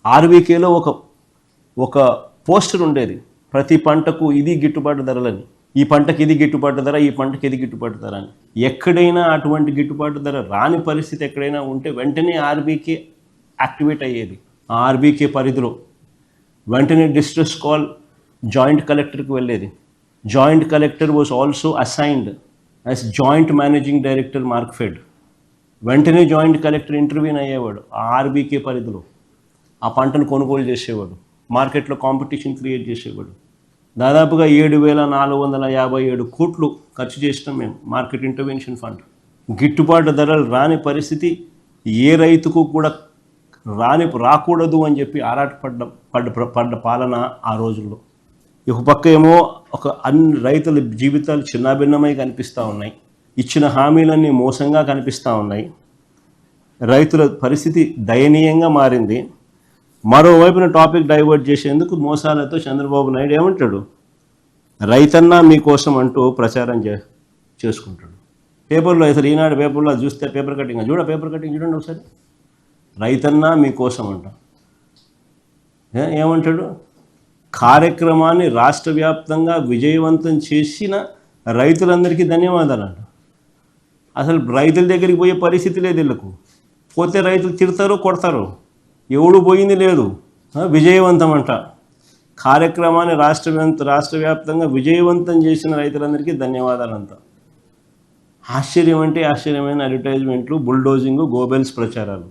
ఆర్బీకేలో ఒక పోస్టర్ ఉండేది, ప్రతి పంటకు ఇది గిట్టుబాటు ధరలని, ఈ పంటకి ఇది గిట్టుబాటు ధర, ఈ పంటకి ఇది గిట్టుబాటు ధర అని. ఎక్కడైనా అటువంటి గిట్టుబాటు ధర రాని పరిస్థితి ఎక్కడైనా ఉంటే వెంటనే ఆర్బీకే యాక్టివేట్ అయ్యేది. ఆ ఆర్బీకే పరిధిలో వెంటనే డిస్ట్రెస్ కాల్ జాయింట్ కలెక్టర్కి వెళ్ళేది. Joint collector was also assigned as joint managing director Markfed. వెంటనే జాయింట్ కలెక్టర్ ఇంటర్వ్యూన్ అయ్యేవాడు ఆ ఆర్బీకే పరిధిలో. ఆ పంటను కొనుగోలు చేసేవాడు, మార్కెట్లో కాంపిటీషన్ క్రియేట్ చేసేవాడు. దాదాపుగా 7,457 కోట్లు ఖర్చు చేసినాం మేము మార్కెట్ ఇంటర్వెన్షన్ ఫండ్. గిట్టుబాటు ధరలు రాని పరిస్థితి ఏ రైతుకు కూడా రాకూడదు అని చెప్పి పడ్డ పాలన ఆ రోజుల్లో. ఒక పక్క ఏమో అన్ని రైతుల జీవితాలు చిన్నాభిన్నమై కనిపిస్తూ ఉన్నాయి, ఇచ్చిన హామీలన్నీ మోసంగా కనిపిస్తూ ఉన్నాయి, రైతుల పరిస్థితి దయనీయంగా మారింది. మరోవైపున టాపిక్ డైవర్ట్ చేసేందుకు మోసాలతో చంద్రబాబు నాయుడు ఏమంటాడు, రైతన్నా మీకోసం అంటూ ప్రచారం చేసుకుంటాడు. పేపర్లో అసలు ఈనాడు పేపర్లో చూస్తే పేపర్ కటింగ్ చూడండి ఒకసారి. రైతన్నా మీకోసం అంట. ఏమంటాడు, కార్యక్రమాన్ని రాష్ట్ర వ్యాప్తంగా విజయవంతం చేసిన రైతులందరికీ ధన్యవాదాలు అంట. అసలు రైతుల దగ్గరికి పోయే పరిస్థితి లేదు వీళ్ళకు. పోతే రైతులు తిడతారు, కొడతారు, ఎవడు పోయింది లేదు. విజయవంతం అంట. కార్యక్రమాన్ని రాష్ట్ర వ్యాప్తంగా విజయవంతం చేసిన రైతులందరికీ ధన్యవాదాలు అంట. ఆశ్చర్యం అంటే ఆశ్చర్యమైన అడ్వర్టైజ్మెంట్లు, బుల్డోజింగ్, గోబెల్స్ ప్రచారాలు.